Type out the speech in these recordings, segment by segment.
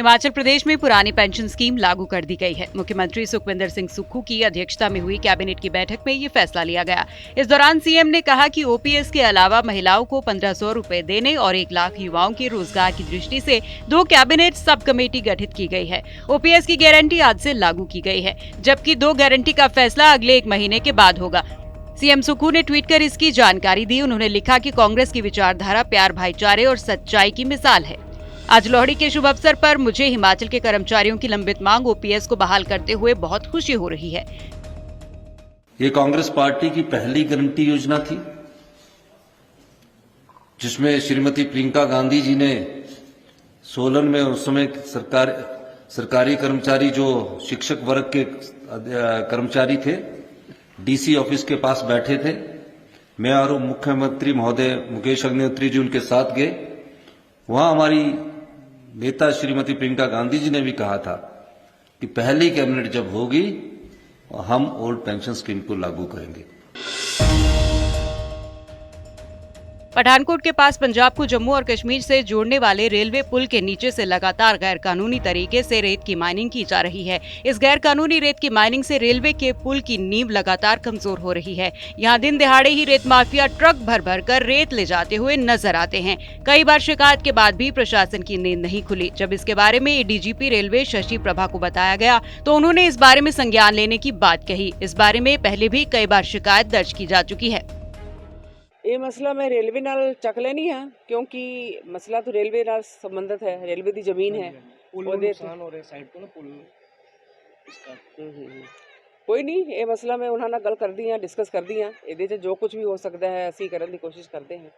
हिमाचल प्रदेश में पुरानी pension scheme लागू कर दी गई है। मुख्यमंत्री सुखविंदर सिंह सुक्खू की अध्यक्षता में हुई कैबिनेट की बैठक में ये फैसला लिया गया। इस दौरान सीएम ने कहा कि ओपीएस के अलावा महिलाओं को 1500 रुपए देने और 1 लाख युवाओं के रोजगार की दृष्टि से 2 कैबिनेट सब कमेटी गठित की गई है। ओपीएस की गारंटी आज से लागू की गई है, जबकि 2 गारंटी का फैसला अगले 1 महीने के बाद होगा। सीएम सुक्खू ने ट्वीट कर इसकी जानकारी दी। उन्होंने लिखा कि कांग्रेस की विचारधारा प्यार, भाईचारे और सच्चाई की मिसाल है। आज लोहड़ी के शुभ अवसर पर मुझे हिमाचल के कर्मचारियों की लंबित मांग ओपीएस को बहाल करते हुए बहुत खुशी हो रही है। ये कांग्रेस पार्टी की पहली गारंटी योजना थी, जिसमें श्रीमती प्रियंका गांधी जी ने सोलन में उस समय सरकारी कर्मचारी जो शिक्षक वर्ग के कर्मचारी थे, डीसी ऑफिस के पास बैठे थे। मैं और मुख्यमंत्री महोदय मुकेश अग्निहोत्री जी उनके साथ गए। वहां हमारी नेता श्रीमती प्रियंका गांधी जी ने भी कहा था कि पहली कैबिनेट जब होगी हम ओल्ड पेंशन स्कीम को लागू करेंगे। पठानकोट के पास पंजाब को जम्मू और कश्मीर से जोड़ने वाले रेलवे पुल के नीचे से लगातार गैर कानूनी तरीके से रेत की माइनिंग की जा रही है। इस गैर कानूनी रेत की माइनिंग से रेलवे के पुल की नींव लगातार कमजोर हो रही है। यहाँ दिन दिहाड़े ही रेत माफिया ट्रक भर भर कर रेत ले जाते हुए नजर आते हैं। कई बार शिकायत के बाद भी प्रशासन की नींद नहीं खुली। जब इसके बारे में डीजीपी रेलवे शशि प्रभा को बताया गया तो उन्होंने इस बारे में संज्ञान लेने की बात कही। इस बारे में पहले भी कई बार शिकायत दर्ज की जा चुकी है। ਇਹ ਮਸਲਾ ਮੈਂ ਰੇਲਵੇ ਨਾਲ ਚੱਕ ਲੈਣੀ ਆ, ਕਿਉਂਕਿ ਮਸਲਾ ਤਾਂ ਰੇਲਵੇ ਨਾਲ ਸੰਬੰਧਿਤ ਹੈ। ਰੇਲਵੇ ਦੀ ਜ਼ਮੀਨ ਹੈ, ਉਹਦੇ ਨੁਕਸਾਨ ਹੋ ਰਿਹਾ ਸਾਈਡ ਤੋਂ ਨਾ ਪੁਲ ਇਸਕਾ। ਕੋਈ ਨਹੀਂ, ਇਹ ਮਸਲਾ ਮੈਂ ਉਹਨਾਂ ਨਾਲ ਗੱਲ ਕਰਦੀ ਆ, ਡਿਸਕਸ ਕਰਦੀ ਆ। ਇਹਦੇ 'ਚ ਜੋ ਕੁਝ ਵੀ ਹੋ ਸਕਦਾ ਹੈ ਅਸੀਂ ਕਰਨ ਦੀ ਕੋਸ਼ਿਸ਼ ਕਰਦੇ ਹਾਂ,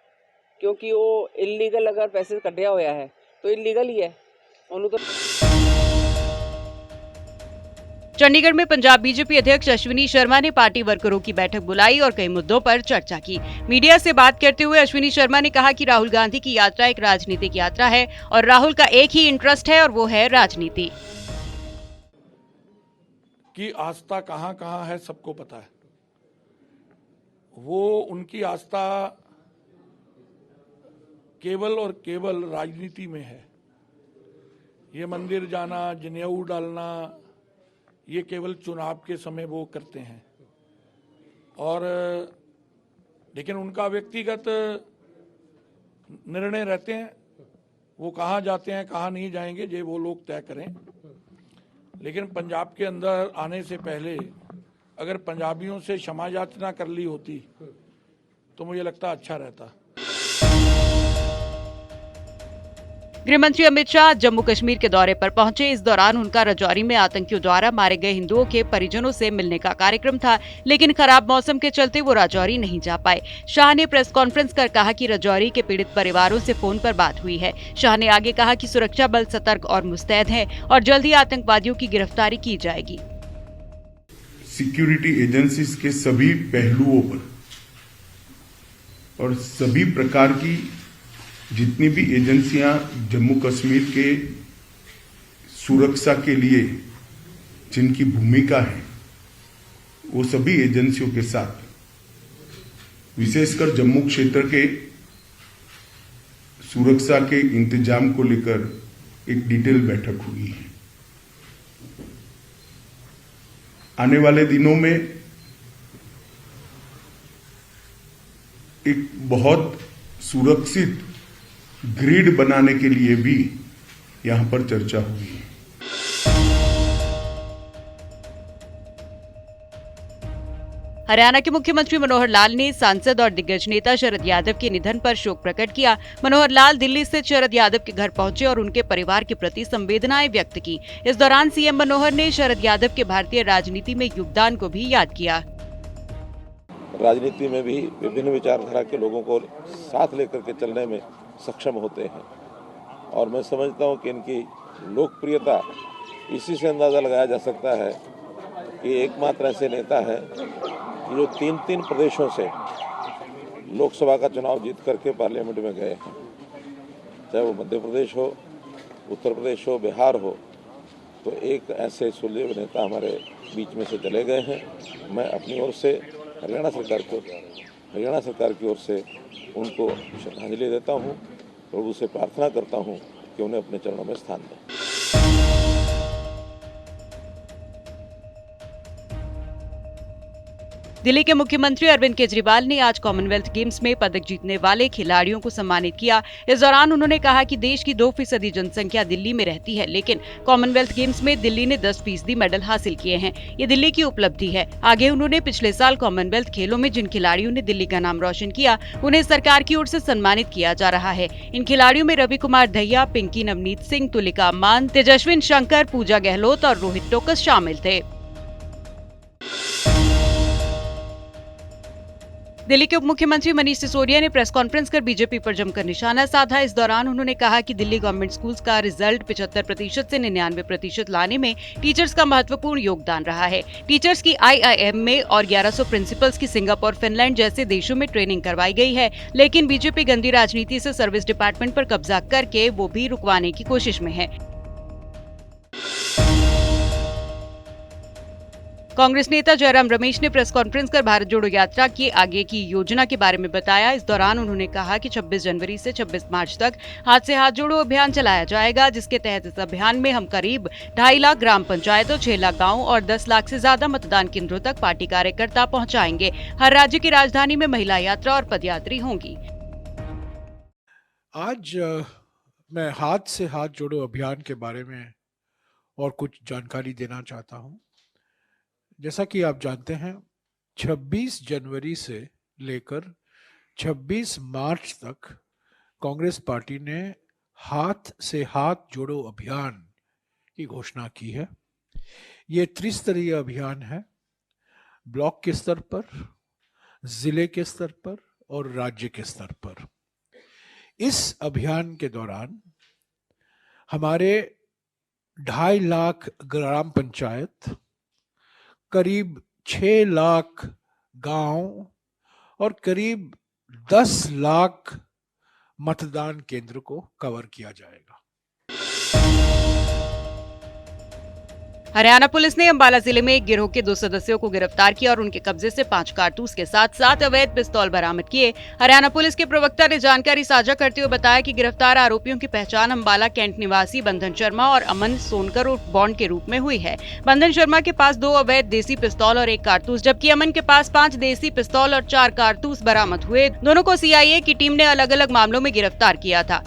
ਕਿਉਂਕਿ ਉਹ ਇਲੀਗਲ ਅਗਰ ਪੈਸੇ ਕੱਢਿਆ ਹੋਇਆ ਹੈ ਤਾਂ ਇਲੀਗਲ ਹੀ ਹੈ। ਉਹਨੂੰ ਤਾਂ चंडीगढ़ में पंजाब बीजेपी अध्यक्ष अश्विनी शर्मा ने पार्टी वर्करों की बैठक बुलाई और कई मुद्दों पर चर्चा की। मीडिया से बात करते हुए अश्विनी शर्मा ने कहा कि राहुल गांधी की यात्रा एक राजनीतिक यात्रा है और राहुल का एक ही इंटरेस्ट है और वो है राजनीति। की आस्था कहां कहां है सबको पता है। वो उनकी आस्था केवल और केवल राजनीति में है। ये मंदिर जाना, जनेऊ डालना, ये केवल चुनाव के समय वो करते हैं। और लेकिन उनका व्यक्तिगत निर्णय रहते हैं, वो कहाँ जाते हैं कहाँ नहीं जाएंगे ये वो लोग तय करें। लेकिन पंजाब के अंदर आने से पहले अगर पंजाबियों से क्षमा याचना कर ली होती तो मुझे लगता अच्छा रहता। गृह मंत्री अमित शाह जम्मू कश्मीर के दौरे पर पहुंचे। इस दौरान उनका राजौरी में आतंकियों द्वारा मारे गए हिंदुओं के परिजनों से मिलने का कार्यक्रम था, लेकिन खराब मौसम के चलते वो राजौरी नहीं जा पाए। शाह ने प्रेस कॉन्फ्रेंस कर कहा कि राजौरी के पीड़ित परिवारों से फोन पर बात हुई है। शाह ने आगे कहा कि सुरक्षा बल सतर्क और मुस्तैद है और जल्द ही आतंकवादियों की गिरफ्तारी की जाएगी। सिक्योरिटी एजेंसीज के सभी पहलुओं पर और सभी प्रकार की जितनी भी एजेंसियां जम्मू कश्मीर के सुरक्षा के लिए जिनकी भूमिका है, वो सभी एजेंसियों के साथ विशेषकर जम्मू क्षेत्र के सुरक्षा के इंतजाम को लेकर एक डिटेल बैठक हुई है। आने वाले दिनों में एक बहुत सुरक्षित ग्रिड बनाने के लिए भी यहां पर चर्चा हुई है। हरियाणा के मुख्यमंत्री मनोहर लाल ने सांसद और दिग्गज नेता शरद यादव के निधन पर शोक प्रकट किया। मनोहर लाल दिल्ली स्थित शरद यादव के घर पहुंचे और उनके परिवार के प्रति संवेदनाएं व्यक्त की। इस दौरान सीएम मनोहर ने शरद यादव के भारतीय राजनीति में योगदान को भी याद किया। राजनीति में भी विभिन्न विचारधारा के लोगों को साथ लेकर के चलने में सक्षम होते हैं और मैं समझता हूं कि इनकी लोकप्रियता इसी से अंदाज़ा लगाया जा सकता है कि एकमात्र ऐसे नेता है कि जो 3 प्रदेशों से लोकसभा का चुनाव जीत करके पार्लियामेंट में गए हैं। चाहे वो मध्य प्रदेश हो, उत्तर प्रदेश हो, बिहार हो, तो एक ऐसे सुलझे हुए नेता हमारे बीच में से चले गए हैं। मैं अपनी ओर से हरियाणा सरकार की ओर से उनको श्रद्धांजलि देता हूँ, प्रभु से प्रार्थना करता हूँ कि उन्हें अपने चरणों में स्थान दें। दिल्ली के मुख्यमंत्री अरविंद केजरीवाल ने आज कॉमनवेल्थ गेम्स में पदक जीतने वाले खिलाड़ियों को सम्मानित किया। इस दौरान उन्होंने कहा कि देश की 2% जनसंख्या दिल्ली में रहती है, लेकिन कॉमनवेल्थ गेम्स में दिल्ली ने 10% मेडल हासिल किए हैं। ये दिल्ली की उपलब्धि है। आगे उन्होंने पिछले साल कॉमनवेल्थ खेलों में जिन खिलाड़ियों ने दिल्ली का नाम रोशन किया, उन्हें सरकार की ओर से सम्मानित किया जा रहा है। इन खिलाड़ियों में रवि कुमार दहिया, पिंकी नवनीत सिंह, तुलिका मान, तेजस्विन शंकर, पूजा गहलोत और रोहित टोकस शामिल थे। दिल्ली के उप मुख्यमंत्री मनीष सिसोदिया ने प्रेस कॉन्फ्रेंस कर बीजेपी पर जमकर निशाना साधा। इस दौरान उन्होंने कहा कि दिल्ली गवर्नमेंट स्कूल्स का रिजल्ट 75% से 99% लाने में टीचर्स का महत्वपूर्ण योगदान रहा है। टीचर्स की IIM में और 1100 प्रिंसिपल्स की सिंगापुर, फिनलैंड जैसे देशों में ट्रेनिंग करवाई गई है, लेकिन बीजेपी गंदी राजनीति से सर्विस डिपार्टमेंट पर कब्जा करके वो भी रुकवाने की कोशिश में है। कांग्रेस नेता जयराम रमेश ने प्रेस कॉन्फ्रेंस कर भारत जोड़ो यात्रा की आगे की योजना के बारे में बताया। इस दौरान उन्होंने कहा कि 26 जनवरी से 26 मार्च तक हाथ से हाथ जोड़ो अभियान चलाया जाएगा, जिसके तहत इस अभियान में हम करीब 2.5 लाख ग्राम पंचायतों, 6 लाख गाँव और 10 लाख से ज्यादा मतदान केंद्रों तक पार्टी कार्यकर्ता पहुँचाएंगे। हर राज्य की राजधानी में महिला यात्रा और पदयात्री होंगी। आज मैं हाथ से हाथ जोड़ो अभियान के बारे में और कुछ जानकारी देना चाहता हूँ। जैसा कि आप जानते हैं, 26 जनवरी से लेकर 26 मार्च तक कांग्रेस पार्टी ने हाथ से हाथ जोड़ो अभियान की घोषणा की है। ये त्रिस्तरीय अभियान है, ब्लॉक के स्तर पर, जिले के स्तर पर और राज्य के स्तर पर। इस अभियान के दौरान हमारे 2.5 लाख ग्राम पंचायत, करीब 6 लाख गांव और करीब 10 लाख मतदान केंद्र को कवर किया जाएगा। हरियाणा पुलिस ने अंबाला जिले में एक गिरोह के 2 सदस्यों को गिरफ्तार किया और उनके कब्जे से 5 कारतूस के साथ 7 अवैध पिस्तौल बरामद किए। हरियाणा पुलिस के प्रवक्ता ने जानकारी साझा करते हुए बताया कि गिरफ्तार आरोपियों की पहचान अंबाला कैंट निवासी बंधन शर्मा और अमन सोनकर उर्फ बॉन्ड के रूप में हुई है। बंधन शर्मा के पास 2 अवैध देसी पिस्तौल और 1 कारतूस, जबकि अमन के पास 5 देसी पिस्तौल और 4 कारतूस बरामद हुए। दोनों को CIA की टीम ने अलग अलग मामलों में गिरफ्तार किया था।